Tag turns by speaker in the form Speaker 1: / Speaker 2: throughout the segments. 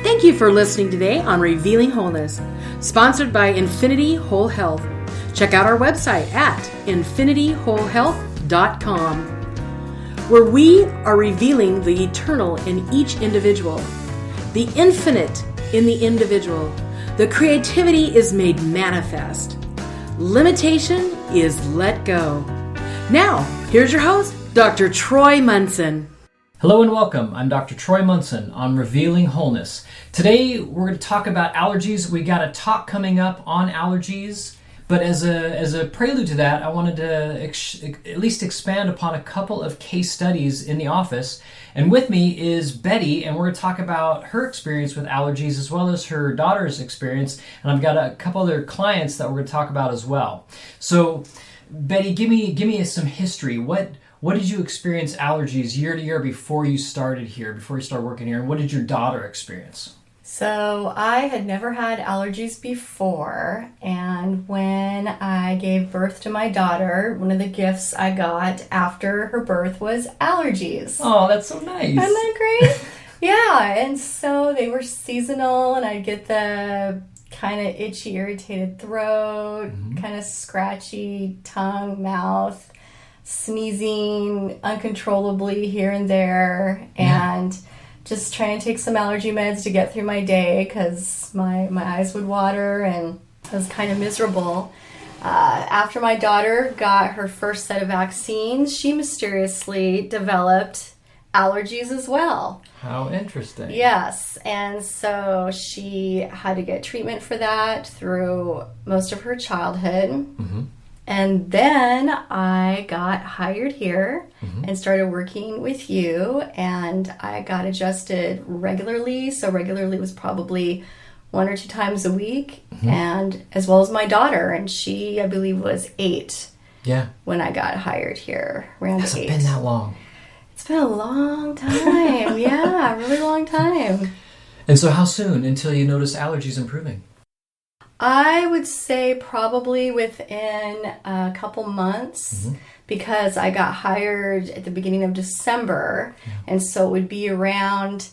Speaker 1: Thank you for listening today on Revealing Wholeness, sponsored by Infinity Whole Health. Check out our website at infinityWholeHealth.com, where we are revealing the eternal in each individual, the infinite in the individual. The creativity is made manifest. Limitation is let go. Now, here's your host, Dr. Troy Munson.
Speaker 2: Hello and welcome. I'm Dr. Troy Munson on Revealing Wholeness. Today we're going to talk about allergies. We got a talk coming up on allergies, but as a prelude to that, I wanted to at least expand upon a couple of case studies in the office. And with me is Betty, and we're going to talk about her experience with allergies as well as her daughter's experience. And I've got a couple other clients that we're going to talk about as well. So, Betty, give me some history. What did you experience allergies year to year before you started working here? And what did your daughter experience?
Speaker 3: So I had never had allergies before, and when I gave birth to my daughter, one of the gifts I got after her birth was allergies.
Speaker 2: Oh, that's so nice.
Speaker 3: Isn't that great? Yeah, and so they were seasonal, and I'd get the kind of itchy, irritated throat, kind of scratchy tongue, mouth, sneezing uncontrollably here and there, and just trying to take some allergy meds to get through my day because my eyes would water and I was kind of miserable. After my daughter got her first set of vaccines, she mysteriously developed allergies as well.
Speaker 2: How interesting.
Speaker 3: Yes, and so she had to get treatment for that through most of her childhood. Mm-hmm. And then I got hired here and started working with you, and I got adjusted regularly. So regularly was probably 1 or 2 times a week, and as well as my daughter, and she, I believe, was 8 when I got hired here, around 8.
Speaker 2: Has it been that long?
Speaker 3: It's been a long time, yeah, a really long time.
Speaker 2: And so how soon until you notice allergies improving?
Speaker 3: I would say probably within a couple months because I got hired at the beginning of December, and so it would be around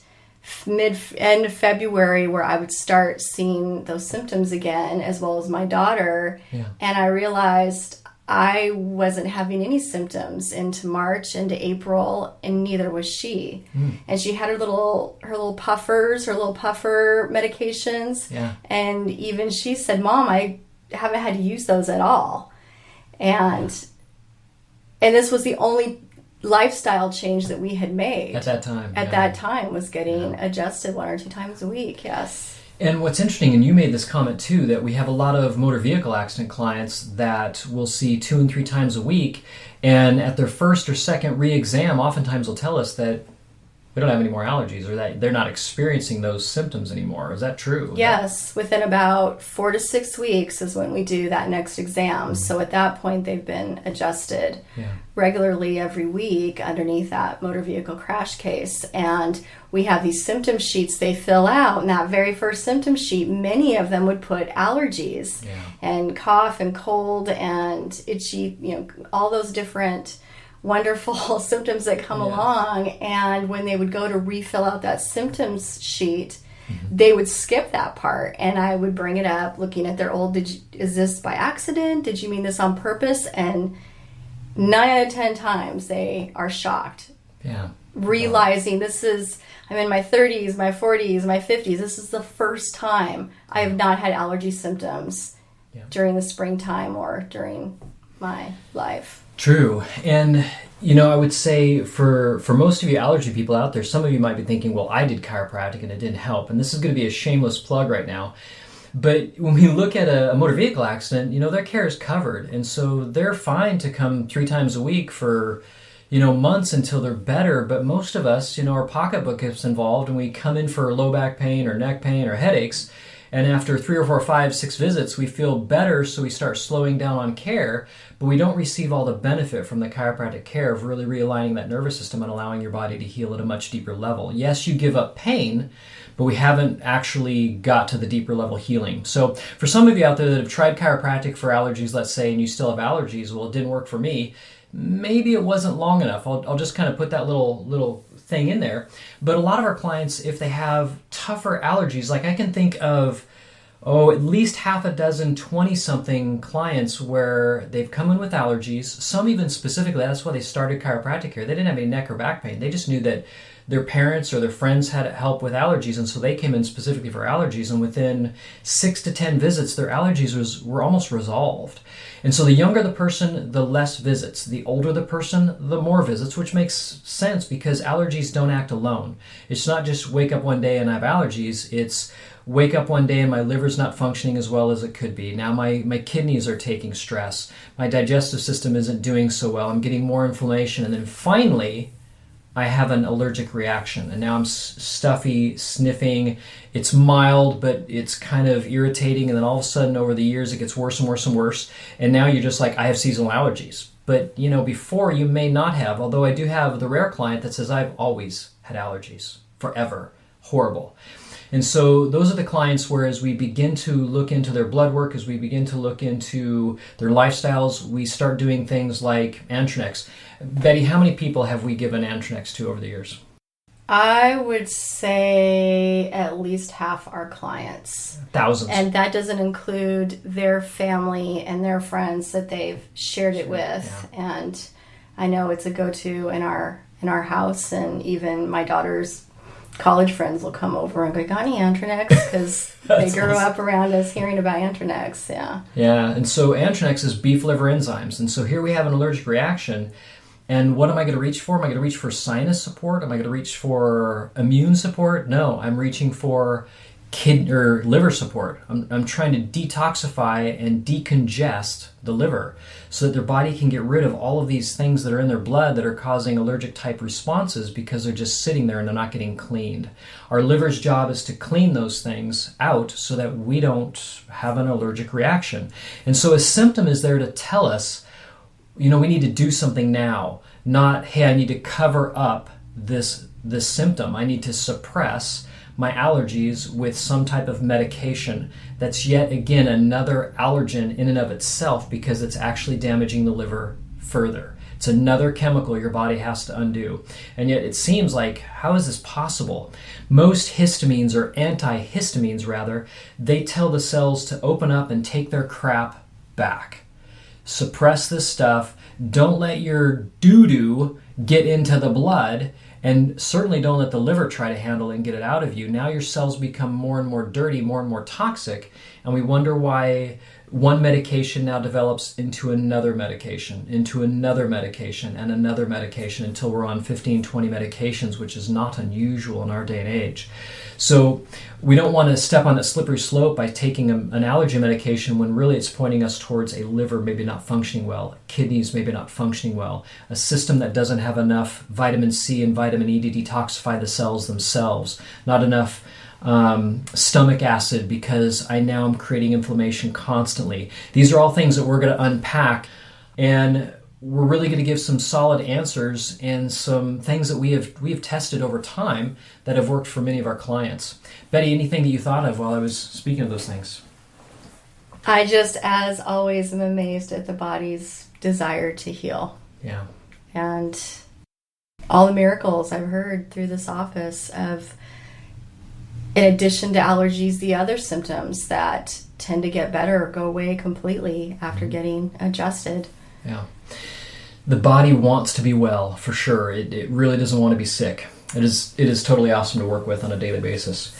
Speaker 3: end of February where I would start seeing those symptoms again, as well as my daughter. And I realized I wasn't having any symptoms into March, into April, and neither was she. And she had her little puffers, her little puffer medications. And even she said, "Mom, I haven't had to use those at all." And this was the only lifestyle change that we had made
Speaker 2: at that time.
Speaker 3: That time was getting adjusted 1 or 2 times a week. Yes.
Speaker 2: And what's interesting, and you made this comment too, that we have a lot of motor vehicle accident clients that we'll see 2 and 3 times a week, and at their first or second re-exam, oftentimes will tell us that we don't have any more allergies, or that they're not experiencing those symptoms anymore. Is that true?
Speaker 3: Yes, within about 4 to 6 weeks is when we do that next exam. So at that point, they've been adjusted regularly every week underneath that motor vehicle crash case. And we have these symptom sheets they fill out. And that very first symptom sheet, many of them would put allergies and cough and cold and itchy, all those different wonderful symptoms that come along. And when they would go to refill out that symptoms sheet, they would skip that part, and I would bring it up looking at their old, is this by accident? Did you mean this on purpose? And 9 out of 10 times they are shocked, realizing I'm in my 30s, my 40s, my 50s. This is the first time I have not had allergy symptoms during the springtime or during my life.
Speaker 2: True. And, I would say for most of you allergy people out there, some of you might be thinking, well, I did chiropractic and it didn't help. And this is going to be a shameless plug right now. But when we look at a motor vehicle accident, their care is covered. And so they're fine to come 3 times a week for, months until they're better. But most of us, our pocketbook gets involved and we come in for low back pain or neck pain or headaches. And after 3 or 4, 5, 6 visits, we feel better, so we start slowing down on care, but we don't receive all the benefit from the chiropractic care of really realigning that nervous system and allowing your body to heal at a much deeper level. Yes, you give up pain, but we haven't actually got to the deeper level healing. So for some of you out there that have tried chiropractic for allergies, let's say, and you still have allergies, well, it didn't work for me. maybe it wasn't long enough. I'll just kind of put that little thing in there. But a lot of our clients, if they have tougher allergies, like I can think of at least half a dozen 20-something clients where they've come in with allergies. Some even specifically, that's why they started chiropractic care. They didn't have any neck or back pain. They just knew that their parents or their friends had help with allergies, and so they came in specifically for allergies, and within 6 to 10 visits, their allergies were almost resolved. And so the younger the person, the less visits. The older the person, the more visits, which makes sense because allergies don't act alone. It's not just wake up one day and I have allergies. It's wake up one day and my liver's not functioning as well as it could be. Now my kidneys are taking stress. My digestive system isn't doing so well. I'm getting more inflammation. And then finally, I have an allergic reaction. And now I'm stuffy, sniffing. It's mild, but it's kind of irritating. And then all of a sudden, over the years, it gets worse and worse and worse. And now you're just like, I have seasonal allergies. But, before you may not have, although I do have the rare client that says, I've always had allergies, forever. Horrible. And so those are the clients where as we begin to look into their blood work, as we begin to look into their lifestyles, we start doing things like Antronex. Betty, how many people have we given Antronex to over the years?
Speaker 3: I would say at least half our clients.
Speaker 2: Thousands.
Speaker 3: And that doesn't include their family and their friends that they've shared it with. Yeah. And I know it's a go-to in our house, and even my daughter's college friends will come over and go, got any Antronex? Because they grew up around us hearing about Antronex.
Speaker 2: Yeah, and so Antronex is beef liver enzymes. And so here we have an allergic reaction. And what am I going to reach for? Am I going to reach for sinus support? Am I going to reach for immune support? No, I'm reaching for kidney or liver support. I'm trying to detoxify and decongest the liver so that their body can get rid of all of these things that are in their blood that are causing allergic type responses because they're just sitting there and they're not getting cleaned. Our liver's job is to clean those things out so that we don't have an allergic reaction. And so a symptom is there to tell us, we need to do something now, not, hey, I need to cover up this symptom. I need to suppress my allergies with some type of medication that's yet again another allergen in and of itself because it's actually damaging the liver further. It's another chemical your body has to undo. And yet it seems like, how is this possible? Most histamines, or antihistamines rather, they tell the cells to open up and take their crap back. Suppress this stuff. Don't let your doo-doo get into the blood, and certainly don't let the liver try to handle it and get it out of you. Now your cells become more and more dirty, more and more toxic, and we wonder why one medication now develops into another medication, and another medication until we're on 15, 20 medications, which is not unusual in our day and age. So we don't want to step on that slippery slope by taking an allergy medication when really it's pointing us towards a liver maybe not functioning well, kidneys maybe not functioning well, a system that doesn't have enough vitamin C and vitamin E to detoxify the cells themselves, not enough stomach acid because I now am creating inflammation constantly. These are all things that we're going to unpack, and we're really going to give some solid answers and some things that we have tested over time that have worked for many of our clients. Betty, anything that you thought of while I was speaking of those things?
Speaker 3: I just, as always, am amazed at the body's desire to heal.
Speaker 2: Yeah.
Speaker 3: And all the miracles I've heard through this office of, in addition to allergies, the other symptoms that tend to get better or go away completely after getting adjusted.
Speaker 2: Yeah. The body wants to be well, for sure. It really doesn't want to be sick. It is totally awesome to work with on a daily basis.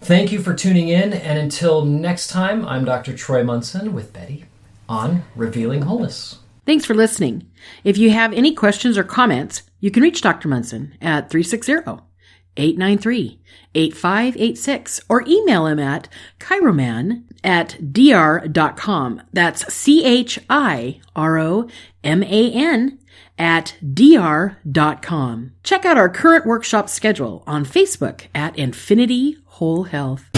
Speaker 2: Thank you for tuning in, and until next time, I'm Dr. Troy Munson with Betty on Revealing Wholeness.
Speaker 1: Thanks for listening. If you have any questions or comments, you can reach Dr. Munson at 360-893-8586 or email him at chiroman@dr.com. That's chiroman@dr.com. Check out our current workshop schedule on Facebook at Infinity Whole Health.